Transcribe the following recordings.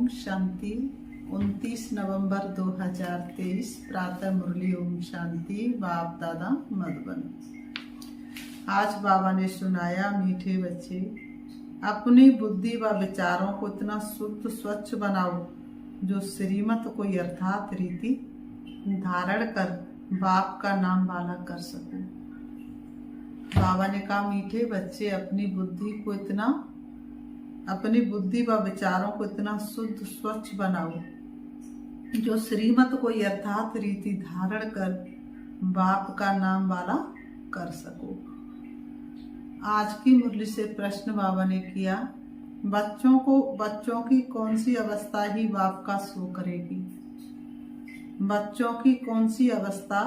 ओम शांति। 29 नवंबर 2023 प्रातः मुरली। ओम शांति। बाप दादा मधुबन। आज बाबा ने सुनाया, मीठे बच्चे अपनी बुद्धि व विचारों को इतना शुद्ध स्वच्छ बनाओ जो श्रीमत को यथार्थ रीति धारण कर बाप का नाम वाला कर सको। बाबा ने कहा, मीठे बच्चे अपनी बुद्धि व विचारों को इतना शुद्ध स्वच्छ बनाओ जो श्रीमत को यथार्थ रीति धारण कर बाप का नाम वाला कर सको। आज की मुरली से प्रश्न बाबा ने किया, बच्चों की कौन सी अवस्था ही बाप का शो करेगी? बच्चों की कौन सी अवस्था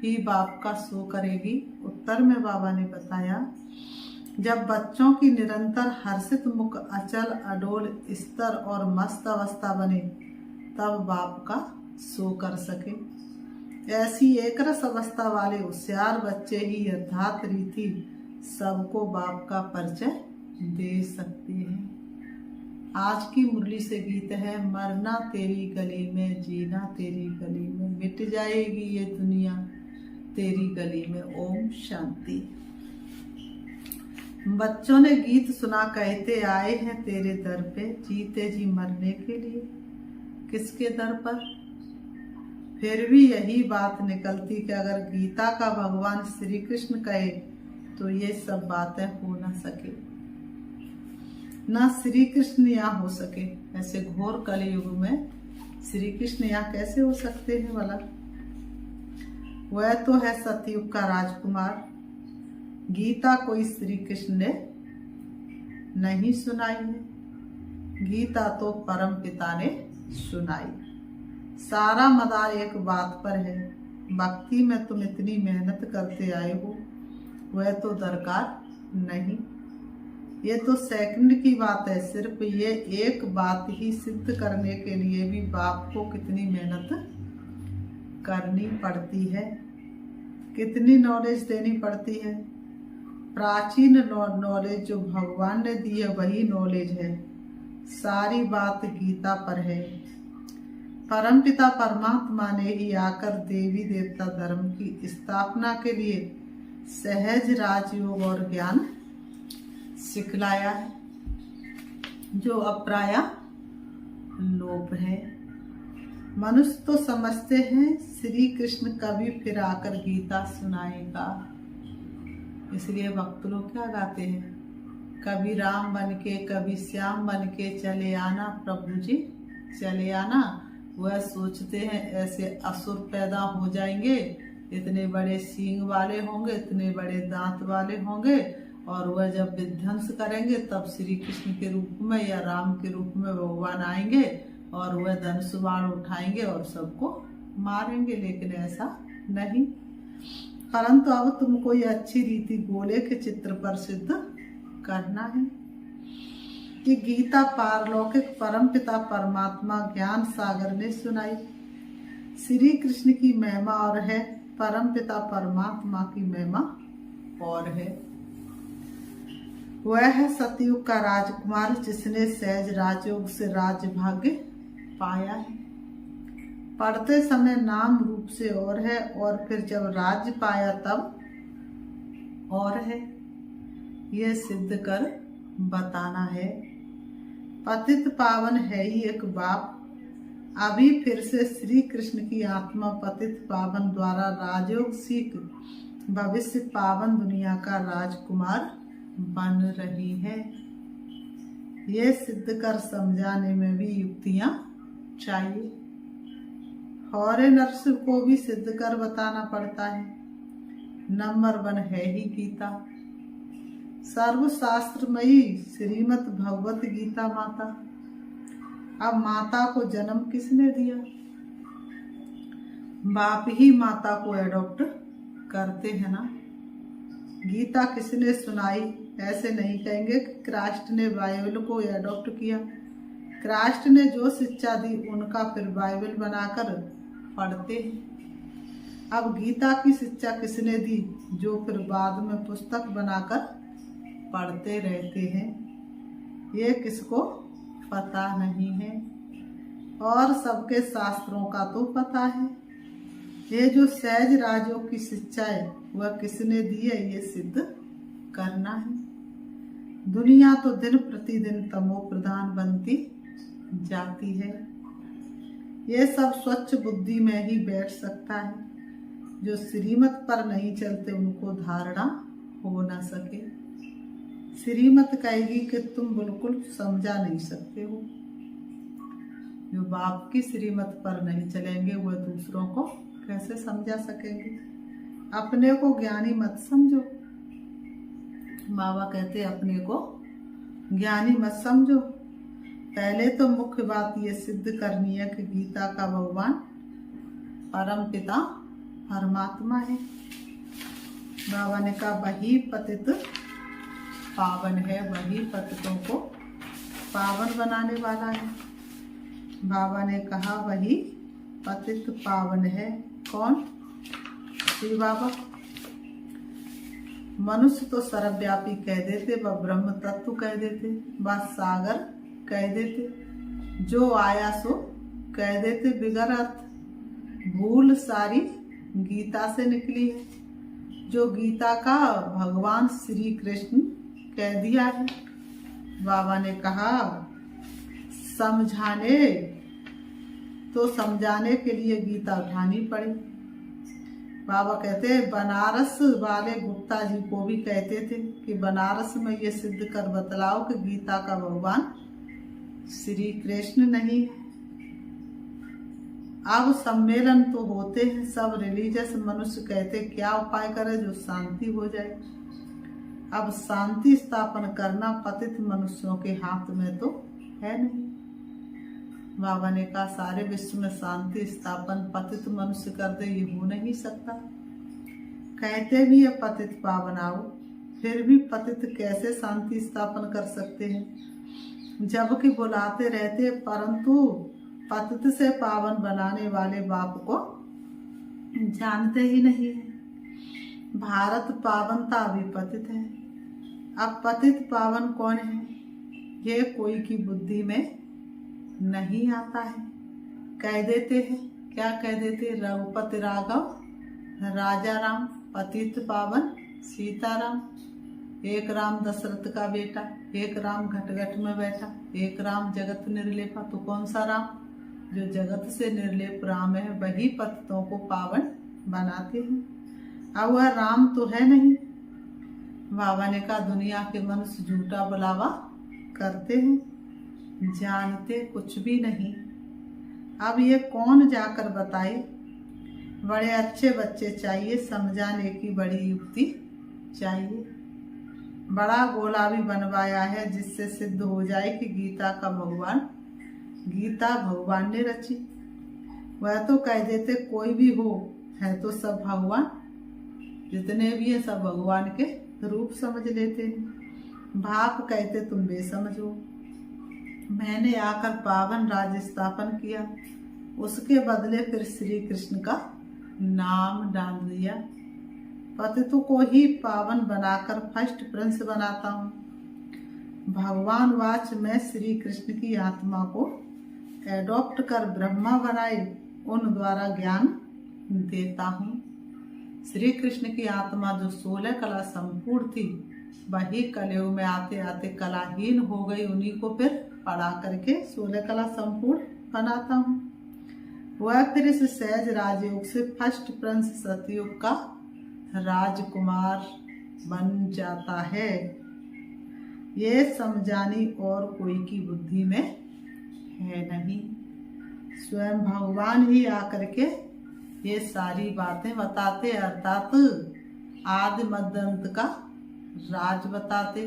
ही बाप का शो करेगी? उत्तर में बाबा ने बताया, जब बच्चों की निरंतर हर्षित मुख अचल अडोल स्तर और मस्त अवस्था बने तब बाप का शो कर सके। ऐसी एकरस अवस्था वाले होशियार बच्चे ही यथार्थ रीति सबको बाप का परिचय दे सकते हैं। आज की मुरली से गीत है, मरना तेरी गली में, जीना तेरी गली में, मिट जाएगी ये दुनिया तेरी गली में। ओम शांति। बच्चों ने गीत सुना, कहते आए हैं तेरे दर पे, जीते जी मरने के लिए। किसके दर पर? फिर भी यही बात निकलती कि अगर गीता का भगवान श्री कृष्ण कहे तो ये सब बातें हो ना सके, ना श्री कृष्ण यहाँ हो सके। ऐसे घोर कलयुग में श्री कृष्ण यहाँ कैसे हो सकते हैं भला? वह तो है सतयुग का राजकुमार। गीता कोई श्री कृष्ण ने नहीं सुनाई है, गीता तो परम पिता ने सुनाई। सारा मदार एक बात पर है, भक्ति में तुम इतनी मेहनत करते आए हो वह तो दरकार नहीं। ये तो सेकंड की बात है। सिर्फ ये एक बात ही सिद्ध करने के लिए भी बाप को कितनी मेहनत करनी पड़ती है, कितनी नॉलेज देनी पड़ती है। प्राचीन नॉलेज जो भगवान ने दी है वही नॉलेज है। सारी बात गीता पर है। परमपिता परमात्मा ने ही आकर देवी देवता धर्म की स्थापना के लिए सहज राजयोग और ज्ञान सिखलाया है जो अप्राया लोप है। मनुष्य तो समझते हैं श्री कृष्ण कभी फिर आकर गीता सुनाएगा, इसलिए भक्त लोग क्या गाते हैं, कभी राम बन के कभी श्याम बन के चले आना प्रभु जी चले आना। वह सोचते हैं ऐसे असुर पैदा हो जाएंगे, इतने बड़े सींग वाले होंगे, इतने बड़े दांत वाले होंगे, और वह जब विध्वंस करेंगे तब श्री कृष्ण के रूप में या राम के रूप में भगवान आएंगे और वह धनुष बाण उठाएंगे और सबको मारेंगे। लेकिन ऐसा नहीं, परंतु अब तुमको ये अच्छी रीति गोले के चित्र पर सिद्ध करना है कि गीता पारलौकिक परमपिता परमात्मा ज्ञान सागर ने सुनाई। श्री कृष्ण की महिमा और है, परमपिता परमात्मा की महिमा और है। वह है सतयुग का राजकुमार जिसने सहज राजयोग से राज्य भाग्य पाया है। पढ़ते समय नाम रूप से और है, और फिर जब राज्य पाया तब और है। यह सिद्ध कर बताना है। पतित पावन है ही एक बाप। अभी फिर से श्री कृष्ण की आत्मा पतित पावन द्वारा राजयोग सीख भविष्य पावन दुनिया का राजकुमार बन रही है। ये सिद्ध कर समझाने में भी युक्तियां चाहिए। हौरे नर्स को भी सिद्ध कर बताना पड़ता है। नंबर 1 है ही गीता, सर्वशास्त्रमयी श्रीमद् भगवत गीता माता। अब माता को जन्म किसने दिया? बाप ही माता को एडॉप्ट करते हैं ना। गीता किसने सुनाई? ऐसे नहीं कहेंगे कि क्राइस्ट ने बाइबल को एडॉप्ट किया। क्राइस्ट ने जो शिक्षा दी उनका फिर बाइबल बनाकर पढ़ते हैं। अब गीता की शिक्षा किसने दी? जो फिर बाद में पुस्तक बनाकर पढ़ते रहते हैं। ये किसको पता नहीं है। और सबके शास्त्रों का तो पता है। ये जो सहज राजों की शिक्षा है वह किसने दी है, ये सिद्ध करना है। दुनिया तो दिन प्रतिदिन तमो प्रधान बनती जाती है। ये सब स्वच्छ बुद्धि में ही बैठ सकता है। जो श्रीमत पर नहीं चलते उनको धारणा हो न सके। श्रीमत कहेगी कि तुम बिल्कुल समझा नहीं सकते हो। जो बाप की श्रीमत पर नहीं चलेंगे वह दूसरों को कैसे समझा सकेंगे। अपने को ज्ञानी मत समझो। बाबा कहते अपने को ज्ञानी मत समझो। पहले तो मुख्य बात ये सिद्ध करनी है कि गीता का भगवान परम पिता परमात्मा है। बाबा ने कहा वही पतित पावन है, वही पतितों को पावन बनाने वाला है। बाबा ने कहा वही पतित पावन है। कौन? श्री बाबा। मनुष्य तो सर्वव्यापी कह देते, वह ब्रह्म तत्व कह देते, वह सागर कह देते, जो आया सो कह देते बिगर अर्थ। भूल सारी गीता से निकली है। जो गीता का भगवान श्री कृष्ण कह दिया है। बाबा ने कहा समझाने तो समझाने के लिए गीता उठानी पड़ी। बाबा कहते हैं बनारस वाले गुप्ता जी को भी कहते थे कि बनारस में ये सिद्ध कर बतलाओ कि गीता का भगवान श्री कृष्ण नहीं है। अब सम्मेलन तो होते हैं, सब रिलीजियस मनुष्य कहते क्या उपाय करे जो शांति हो जाए। अब शांति स्थापन करना पतित मनुष्यों के हाथ में तो है नहीं। बाबा ने कहा सारे विश्व में शांति स्थापन पतित मनुष्य कर दे, ये हो नहीं सकता। कहते भी है पतित पावन आओ, फिर भी पतित कैसे शांति स्थापन कर सकते हैं। जबकि बुलाते रहते परंतु पतित से पावन बनाने वाले बाप को जानते ही नहीं है। भारत पावनता अभी पतित है। अब पतित पावन कौन है ये कोई की बुद्धि में नहीं आता है। कह देते हैं, क्या कह देते, रघुपति राघव राजा राम पतित पावन सीताराम। एक राम दशरथ का बेटा, एक राम घटघट में बैठा, एक राम जगत निर्लेपा। तो कौन सा राम? जो जगत से निर्लेप राम है वही पतितों को पावन बनाते हैं। अब वह राम तो है नहीं। बाबा ने कहा दुनिया के मनुष्य झूठा बुलावा करते हैं, जानते कुछ भी नहीं। अब ये कौन जाकर बताए। बड़े अच्छे बच्चे चाहिए, समझाने की बड़ी युक्ति चाहिए। बड़ा गोला भी बनवाया है जिससे सिद्ध हो जाए कि गीता भगवान ने रची। वह तो कह देते कोई भी हो है तो सब भगवान, जितने भी है सब भगवान के रूप समझ लेते हैं। बाप कहते तुम बेसमझ हो। मैंने आकर पावन राज स्थापन किया, उसके बदले फिर श्री कृष्ण का नाम डाल दिया। पतितों को ही पावन बनाकर फर्स्ट प्रिंस बनाता हूँ। भगवान वाच मैं श्री कृष्ण की आत्मा को एडॉप्ट कर ब्रह्मा बनाए उन द्वारा ज्ञान देता हूँ। श्री कृष्ण की आत्मा जो 16 कला संपूर्ण थी वही कलयुग में आते आते कलाहीन हो गई, उन्हीं को फिर पढ़ा करके 16 कला संपूर्ण बनाता हूँ। वह फिर इस सहज राजयोग से फर्स्ट प्रिंस सतयुग का राजकुमार बन जाता है। ये समझानी और कोई की बुद्धि में है नहीं। स्वयं भगवान ही आकर के ये सारी बातें बताते, अर्थात आदि मध्य अंत का राज बताते।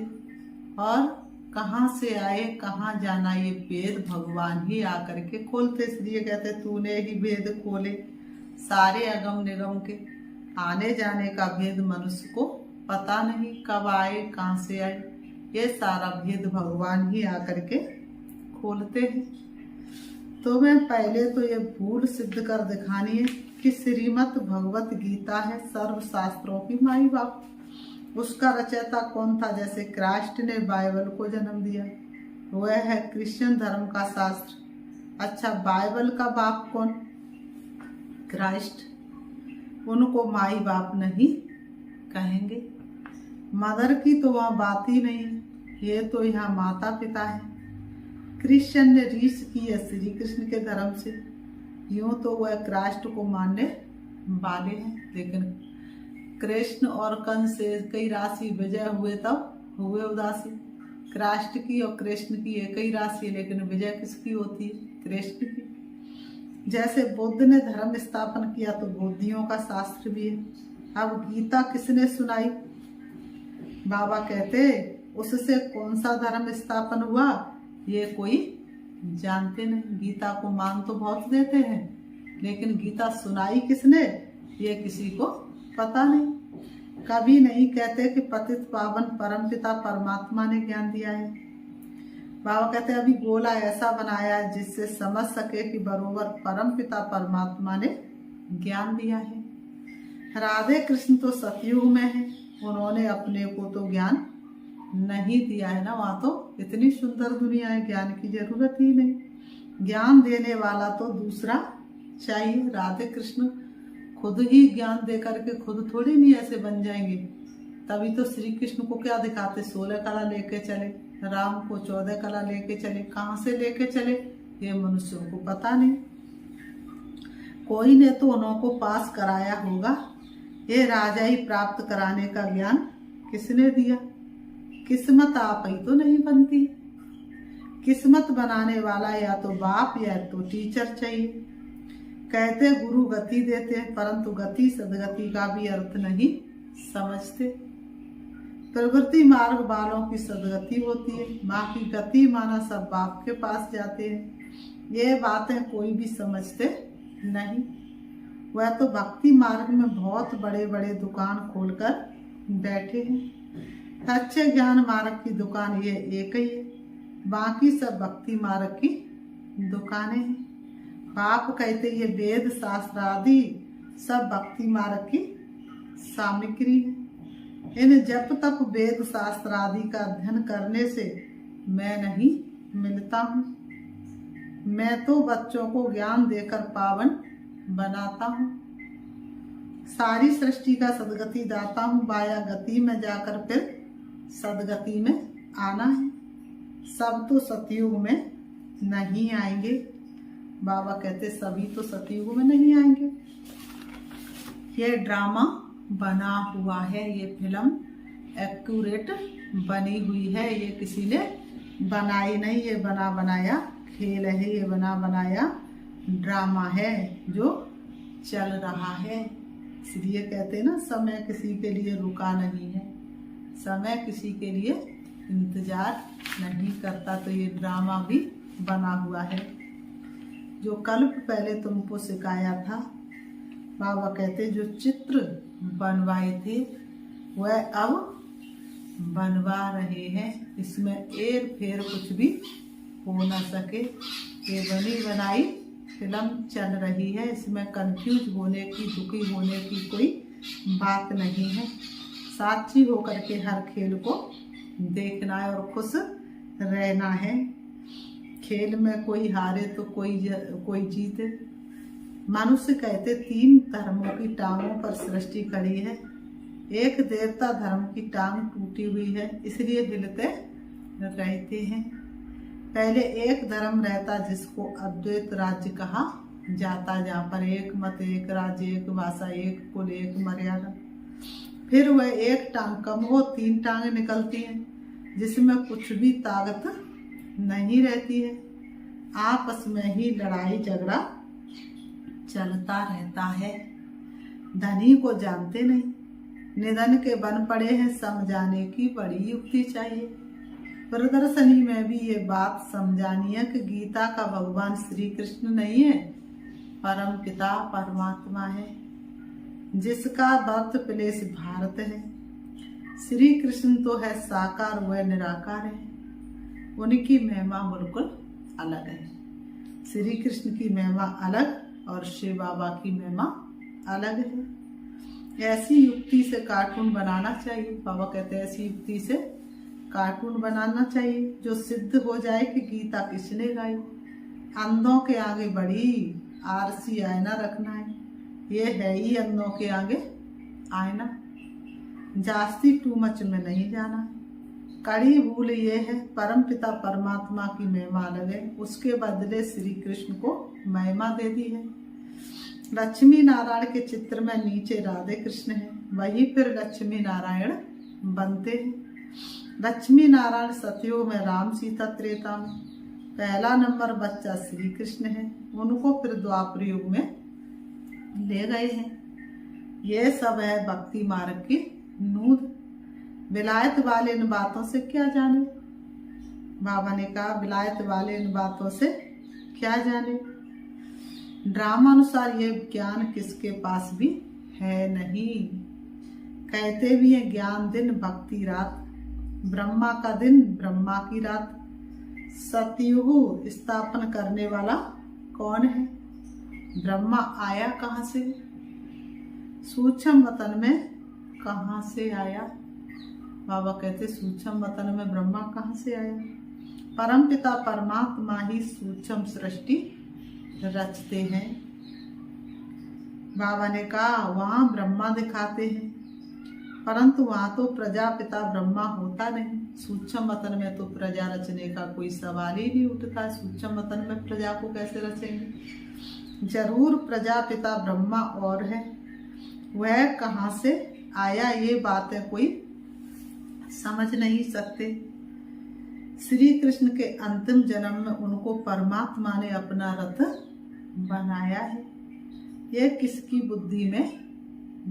और कहाँ से आए कहाँ जाना ये वेद भगवान ही आकर के खोलते। इसलिए कहते तूने ही वेद खोले सारे अगम निगम के। आने जाने का भेद मनुष्य को पता नहीं, कब आए कहाँ से आए, ये सारा भेद भगवान ही आकर के खोलते हैं। तो मैं पहले तो ये भूल सिद्ध कर दिखानी है कि श्रीमद् भगवत गीता है सर्व शास्त्रों की माई बाप। उसका रचयिता कौन था? जैसे क्राइस्ट ने बाइबल को जन्म दिया, वह है क्रिश्चियन धर्म का शास्त्र। अच्छा, बाइबल का बाप कौन? क्राइस्ट। उनको माई बाप नहीं कहेंगे। मदर की तो वहाँ बात ही नहीं है, ये तो यहाँ माता पिता है। क्रिश्चियन ने रीस की है श्री कृष्ण के धर्म से, यूं तो वह क्राइस्ट को मानने वाले हैं, लेकिन कृष्ण और कंस से कई राशि विजय हुए तब हुए उदासी। क्राइस्ट की और कृष्ण की एक ही राशि, लेकिन विजय किसकी होती है? कृष्ण की। जैसे बुद्ध ने धर्म स्थापन किया तो बुद्धियों का शास्त्र भी है। अब गीता किसने सुनाई? बाबा कहते उससे कौन सा धर्म स्थापन हुआ ये कोई जानते नहीं। गीता को मान तो बहुत देते हैं, लेकिन गीता सुनाई किसने ये किसी को पता नहीं। कभी नहीं कहते कि पतित पावन परमपिता परमात्मा ने ज्ञान दिया है। बाबा कहते अभी गोला ऐसा बनाया है जिससे समझ सके कि बरोबर परमपिता परमात्मा ने ज्ञान दिया है। राधे कृष्ण तो सतयुग में है, उन्होंने अपने को तो ज्ञान नहीं दिया है ना। वहाँ तो इतनी सुंदर दुनिया है, ज्ञान की जरूरत ही नहीं। ज्ञान देने वाला तो दूसरा चाहिए। राधे कृष्ण खुद ही ज्ञान दे करके खुद थोड़ी नहीं ऐसे बन जाएंगे। तभी तो श्री कृष्ण को क्या दिखाते? 16 कला लेके चले, राम को 14 कला लेके चले। कहाँ से लेके चले ये मनुष्यों को पता नहीं। कोई ने तो उनको पास कराया होगा। ये राजाई प्राप्त कराने का ज्ञान किसने दिया? किस्मत आप ही तो नहीं बनती। किस्मत बनाने वाला या तो बाप या तो टीचर चाहिए। कहते गुरु गति देते हैं, परंतु गति सदगति का भी अर्थ नहीं समझते। प्रवृत्ति मार्ग वालों की सदगति होती है, माँ की गति माना सब बाप के पास जाते हैं। ये बातें कोई भी समझते नहीं। वह तो भक्ति मार्ग में बहुत बड़े बड़े दुकान खोलकर बैठे हैं। अच्छे ज्ञान मार्ग की दुकान ये एक ही है, बाकी सब भक्ति मार्ग की दुकानें हैं। बाप कहते ये वेद शास्त्र आदि सब भक्ति मार्ग की सामग्री है। इन जप तप वेद शास्त्र आदि का अध्ययन करने से मैं नहीं मिलता हूँ। मैं तो बच्चों को ज्ञान देकर पावन बनाता हूँ। सारी सृष्टि का सदगति दाता हूँ। माया गति में जाकर फिर सदगति में आना है। सब तो सतयुग में नहीं आएंगे। बाबा कहते सभी तो सतयुग में नहीं आएंगे। ये ड्रामा बना हुआ है, ये फिल्म एक्यूरेट बनी हुई है, ये किसी ने बनाई नहीं। ये बना बनाया खेल है, ये बना बनाया ड्रामा है जो चल रहा है। इसलिए कहते हैं ना, समय किसी के लिए रुका नहीं है, समय किसी के लिए इंतजार नहीं करता। तो ये ड्रामा भी बना हुआ है जो कल्प पहले तुमको सिखाया था। बाबा कहते जो चित्र बनवाए थे वह अब बनवा रहे हैं। इसमें एर फेर कुछ भी हो न सके। ये बनी बनाई फिल्म चल रही है, इसमें कंफ्यूज होने की, दुखी होने की कोई बात नहीं है। साक्षी होकर के हर खेल को देखना है और खुश रहना है। खेल में कोई हारे तो कोई जीते। मनुष्य कहते 3 धर्मों की टांगों पर सृष्टि खड़ी है। एक देवता धर्म की टांग टूटी हुई है, इसलिए हिलते रहते हैं। पहले एक धर्म रहता जिसको अद्वैत राज्य कहा जाता, जहाँ पर एक मत, एक राज्य, एक भाषा, एक कुल, एक मर्यादा। फिर वह एक टांग कम हो 3 टांगें निकलती हैं, जिसमें कुछ भी ताकत नहीं रहती है। आपस में ही लड़ाई झगड़ा चलता रहता है। धनी को जानते नहीं, निधन के बन पड़े हैं। समझाने की बड़ी युक्ति चाहिए। प्रदर्शनी में भी ये बात समझानी है कि गीता का भगवान श्री कृष्ण नहीं है, परम पिता परमात्मा है, जिसका बर्थ प्लेस भारत है। श्री कृष्ण तो है साकार, वह निराकार है। उनकी महिमा बिल्कुल अलग है। श्री कृष्ण की महिमा अलग और शिव बाबा की महिमा अलग है। ऐसी युक्ति से कार्टून बनाना चाहिए। बाबा कहते हैं ऐसी युक्ति से कार्टून बनाना चाहिए जो सिद्ध हो जाए कि गीता किसने गाई। अंधों के आगे बड़ी आरसी आईना रखना है, ये है ही अंधों के आगे आईना। जास्ती टू मच में नहीं जाना। कड़ी भूल ये है परम पिता परमात्मा की महिमा अलग है, उसके बदले श्री कृष्ण को महिमा दे दी है। लक्ष्मी नारायण के चित्र में नीचे राधे कृष्ण है, वही फिर लक्ष्मी नारायण बनते हैं। लक्ष्मी नारायण सतयुग में, राम सीता त्रेता में, पहला नंबर बच्चा श्री कृष्ण है, उनको फिर द्वापर युग में ले गए हैं। ये सब है भक्ति मार्ग की नूद। विलायत वाले इन बातों से क्या जाने। बाबा ने कहा विलायत वाले इन बातों से क्या जाने। ड्रामानुसार ये ज्ञान किसके पास भी है नहीं। कहते भी हैं ज्ञान दिन भक्ति रात, ब्रह्मा का दिन ब्रह्मा की रात। सतयुग स्थापन करने वाला कौन है? ब्रह्मा आया कहाँ से? सूक्ष्म वतन में कहाँ से आया? बाबा कहते सूक्ष्म वतन में ब्रह्मा कहाँ से आया? परम पिता परमात्मा ही सूक्ष्म सृष्टि रचते हैं। बाबा ने कहा वहां ब्रह्मा दिखाते हैं, परंतु वहां तो प्रजापिता ब्रह्मा होता नहीं। सूक्ष्म वतन में तो प्रजा रचने का कोई सवाल ही नहीं उठता। सूक्ष्म वतन में प्रजा को कैसे रचेंगे? जरूर प्रजापिता ब्रह्मा और है, वह कहाँ से आया ये बातें कोई समझ नहीं सकते। श्री कृष्ण के अंतिम जन्म में उनको परमात्मा ने अपना रथ बनाया है, ये किसकी बुद्धि में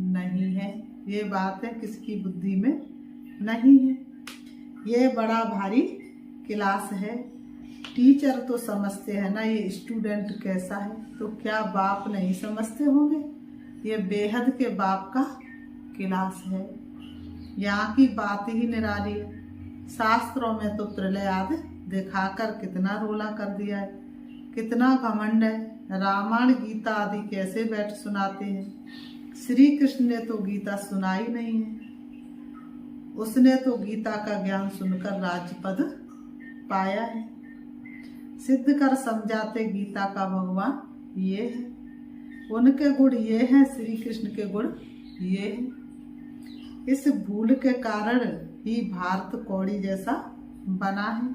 नहीं है। ये बात है किसकी बुद्धि में नहीं है। ये बड़ा भारी क्लास है। टीचर तो समझते हैं ना ये स्टूडेंट कैसा है, तो क्या बाप नहीं समझते होंगे? ये बेहद के बाप का क्लास है। यहाँ की बात ही निराली है। शास्त्रों में तो प्रलय आदि दिखाकर कितना रोला कर दिया है, कितना घमंड है। रामायण गीता आदि कैसे बैठ सुनाते हैं। श्री कृष्ण ने तो गीता सुनाई नहीं है, उसने तो गीता का ज्ञान सुनकर राज्यपद पाया है। सिद्ध कर समझाते गीता का भगवान ये है, उनके गुण ये हैं, श्री कृष्ण के गुण ये हैं। इस भूल के कारण ही भारत कौड़ी जैसा बना है।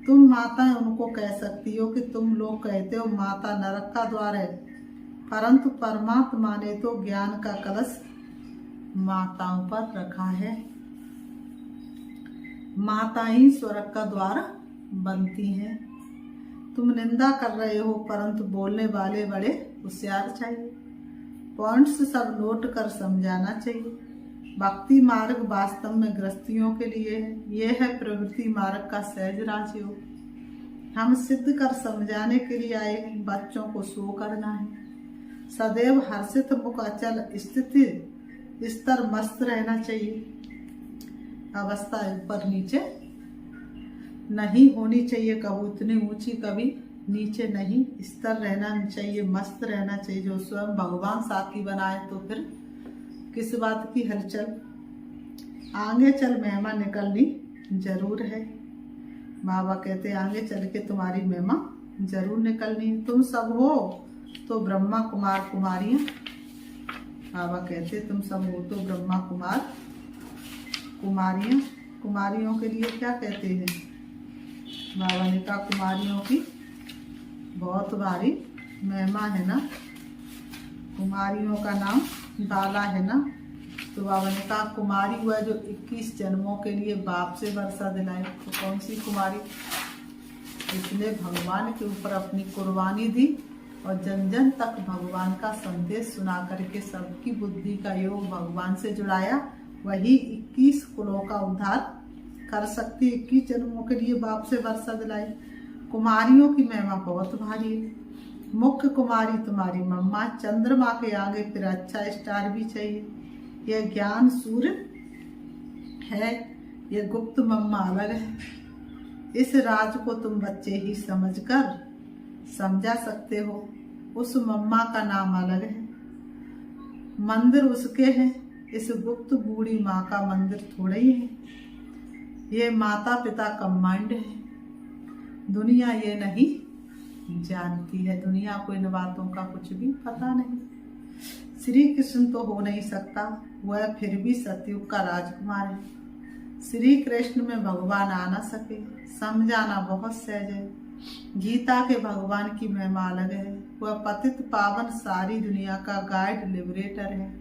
तुम माताएं उनको कह सकती हो कि तुम लोग कहते हो माता नरक का द्वार है, परंतु परमात्मा ने तो ज्ञान का कलश माताओं पर रखा है। माता ही स्वर्ग का द्वार बनती हैं। तुम निंदा कर रहे हो, परंतु बोलने वाले बड़े होशियार चाहिए। पॉइंट्स सब नोट कर समझाना चाहिए। भक्ति मार्ग वास्तव में गृहस्थियों के लिए है। यह है प्रवृत्ति मार्ग का सहज राजयोग। हम सिद्ध कर समझाने के लिए आए हैं, बच्चों को शो करना है। सदैव हर्षित मुख अचल स्थिति स्तर मस्त रहना चाहिए। अवस्था ऊपर नीचे नहीं होनी चाहिए, कभी उतनी ऊंची कभी नीचे नहीं, स्तर रहना चाहिए, मस्त रहना चाहिए। जो स्वयं भगवान साथी बनाए तो फिर किस बात की हलचल। आगे चल महिमा निकलनी जरूर है। बाबा कहते आगे चल के तुम्हारी महिमा जरूर निकलनी है। तुम सब हो तो ब्रह्मा कुमार कुमारियां। बाबा कहते तुम सब हो तो ब्रह्मा कुमार कुमारियां। कुमारियों के लिए क्या कहते हैं? बाबा ने कहा कुमारियों की बहुत भारी महिमा है ना। कुमारियों का नाम बाला है ना, तो बाबा ने कहा कुमारी हुआ जो 21 जन्मों के लिए बाप से वर्षा दिलाए। तो कौन सी कुमारी? इसने भगवान के ऊपर अपनी कुर्बानी दी और जन जन तक भगवान का संदेश सुना करके सबकी बुद्धि का योग भगवान से जुड़ाया। वही 21 कुलों का उद्धार कर सकती। 21 जन्मों के लिए बाप से वर्षा दिलाई। कुमारियों की महिमा बहुत भारी है। मुख्य कुमारी तुम्हारी मम्मा, चंद्रमा के आगे फिर अच्छा स्टार भी चाहिए। यह ज्ञान सूर्य है, यह गुप्त मम्मा अलग है। इस राज को तुम बच्चे ही समझकर समझा सकते हो। उस मम्मा का नाम अलग है, मंदिर उसके हैं। इस गुप्त बूढ़ी माँ का मंदिर थोड़ा ही है। ये माता पिता कंबाइंड है, दुनिया ये नहीं जानती है दुनिया को इन बातों का कुछ भी पता नहीं। श्री कृष्ण तो हो नहीं सकता, वह फिर भी सतयुग का राजकुमार है। श्री कृष्ण में भगवान आ न सके, समझाना बहुत सहज है। गीता के भगवान की महिमा अलग है, वह पतित पावन सारी दुनिया का गाइड लिबरेटर है।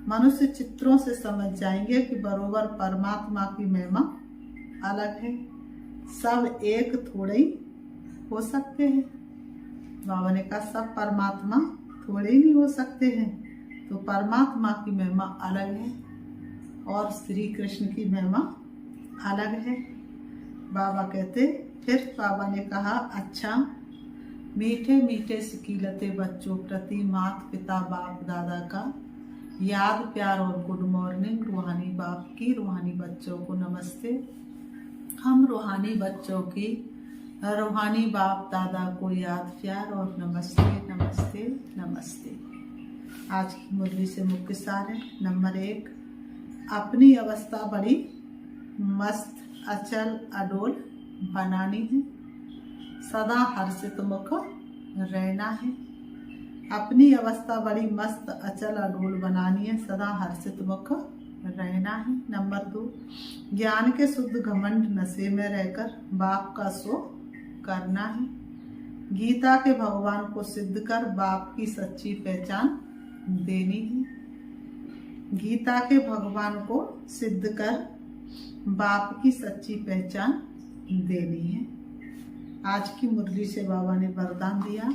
मनुष्य चित्रों से समझ जाएंगे कि बरोबर परमात्मा की महिमा अलग है। सब एक थोड़े ही हो सकते हैं। बाबा ने कहा सब परमात्मा थोड़े ही नहीं हो सकते हैं, तो परमात्मा की महिमा अलग है और श्री कृष्ण की महिमा अलग है। बाबा कहते, फिर बाबा ने कहा, अच्छा मीठे मीठे सिकीलते बच्चों प्रति माता पिता बाप दादा का याद प्यार और गुड मॉर्निंग। रूहानी बाप की रूहानी बच्चों को नमस्ते। हम रूहानी बच्चों की रूहानी बाप दादा को याद प्यार और नमस्ते नमस्ते नमस्ते। आज की मुरली से मुख्य सार है। नंबर 1, अपनी अवस्था बड़ी मस्त अचल अडोल बनानी है, सदा हर्षित मुख रहना है। अपनी अवस्था बड़ी मस्त अचल अडोल बनानी है, सदा हर्षित मुख रहना है। नंबर 2, ज्ञान के शुद्ध घमंड नशे में रहकर बाप का सो करना है। गीता के भगवान को सिद्ध कर बाप की सच्ची पहचान देनी है। गीता के भगवान को सिद्ध कर बाप की सच्ची पहचान देनी है। आज की मुरली से बाबा ने वरदान दिया,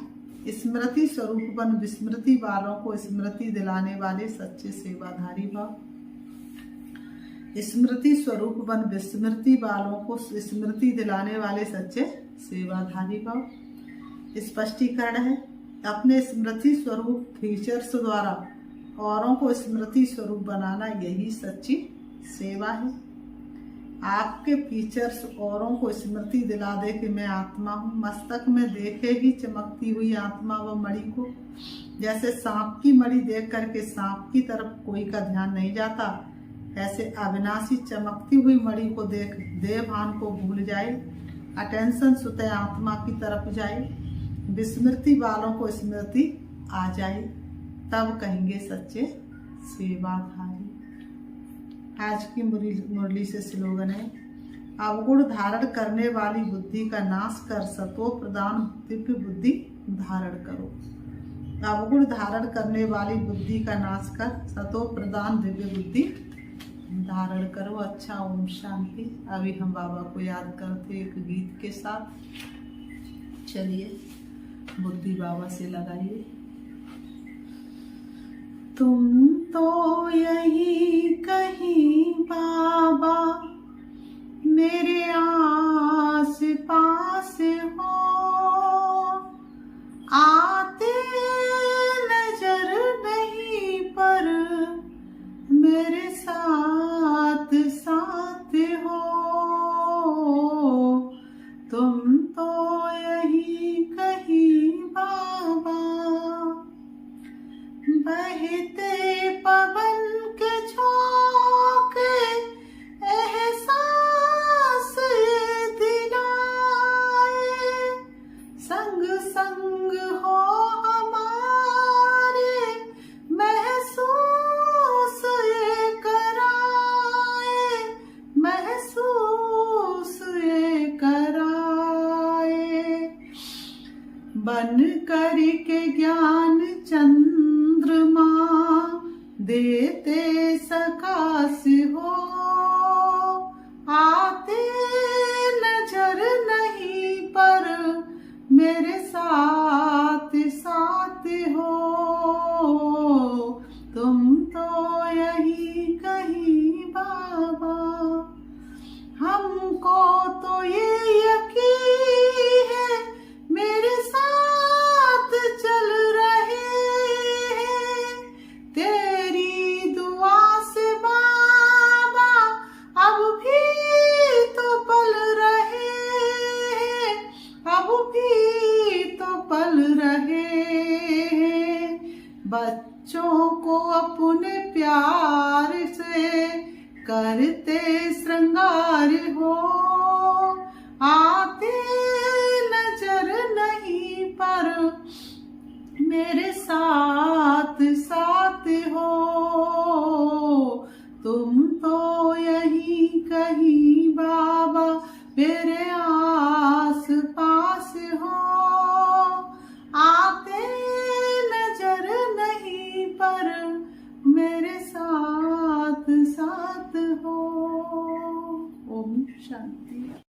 स्मृति स्वरूप बन विस्मृति वालों को स्मृति दिलाने वाले सच्चे सेवाधारी भव। स्मृति स्वरूप बन विस्मृति वालों को स्मृति दिलाने वाले सच्चे सेवाधारी भव। स्पष्टीकरण है, अपने स्मृति स्वरूप फीचर्स द्वारा औरों को स्मृति स्वरूप बनाना यही सच्ची सेवा है। आपके फीचर्स औरों को स्मृति दिला दे कि मैं आत्मा हूँ। मस्तक में देखे ही चमकती हुई आत्मा व मणि को, जैसे सांप की मणि देख करके सांप की तरफ कोई का ध्यान नहीं जाता, ऐसे अविनाशी चमकती हुई मणि को देख देवभान को भूल जाए, अटेंशन सुते आत्मा की तरफ जाए, विस्मृति वालों को स्मृति आ जाए, तब कहेंगे सच्चे सेवाधारी। आज की मुरली से स्लोगन है, अवगुण धारण करने वाली बुद्धि का नाश कर सतो प्रदान दिव्य बुद्धि धारण करो। अवगुण धारण करने वाली बुद्धि का नाश कर सतो प्रदान दिव्य बुद्धि धारण करो। अच्छा, ओम शांति। अभी हम बाबा को याद करते एक गीत के साथ। चलिए बुद्धि बाबा से लगाइए। तुम तो यही कहीं बाबा मेरे आस पास हो, आते नजर नहीं पर मेरे साथ साथ हो। तुम तो यही कहीं बाबा बहते पवन के झोंके एहसास दिलाए, संग संग हो हमारे महसूस ये कराए, महसूस ये कराए। बन करके ज्ञान चंद्रमा देते सकाश हो, आते नजर नहीं पर मेरे साथ साथ हो। तुम तो यही कहीं बाबा, हमको तो ये यकीन है मेरे साथ चल रहे हैं। तेरी दुआ से बाबा अब भी तो पल रहे हैं, अब भी तो पल रहे हैं। बच्चों को अपने प्यार से करते श्रृंगार हो, आते नजर नहीं मेरे साथ साथ हो, तुम तो यहीं कहीं बाबा मेरे आस पास हो, आते नजर नहीं पर मेरे साथ साथ हो। ओम शांति।